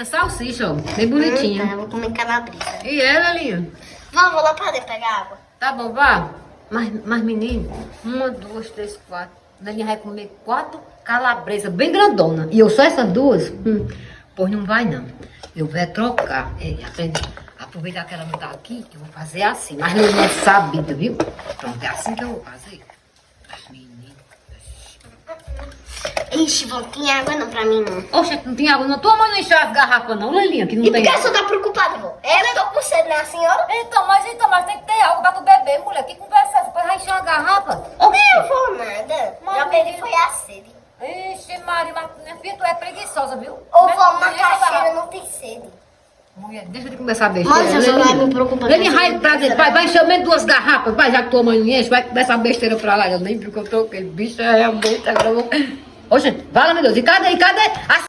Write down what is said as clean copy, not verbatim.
minha salsicha, ó. Bem bonitinha. Eu vou comer calabresa. E ela, Linha? Vamos, vou lá pra dentro pegar água. Tá bom, vá. Mas menino, 1, 2, 3, 4. Nelinha vai comer 4 calabresas bem grandona. E eu só essas 2? Pois não vai não. Eu vou trocar. Aproveitar que ela não tá aqui, que eu vou fazer assim. Mas não é sabido, viu? Pronto, é assim que eu vou fazer. Menino. Ixi, não tem água não pra mim não. Oxe, não tem água não. Tua mãe não encheu as garrafas não, Lelinha, que não E tem por que a água. senhora tá preocupada, vô? Eu tô com sede, né, a senhora? Então, mas tem que ter água pra tu beber, mulher. Que conversa é essa? Depois vai encher uma garrafa. Eu não vou nada. Mas Já perdi foi a sede. Ixi, Maria, mas minha filha, tu é preguiçosa, viu? Ô, Né? vó, uma Mulher, vai caixeira lá. não tem sede. Mulher, deixa de conversar besteira. Mas eu só vai me preocupar com Lelinha, essa vai pra dentro, vai encher menos 2 garrafas, vai, já que tua mãe não enche, vai conversar besteira pra lá. Eu nem vi que eu tô, aquele bicho é realmente, agora eu vou... Oxe, fala, meu Deus, e cadê?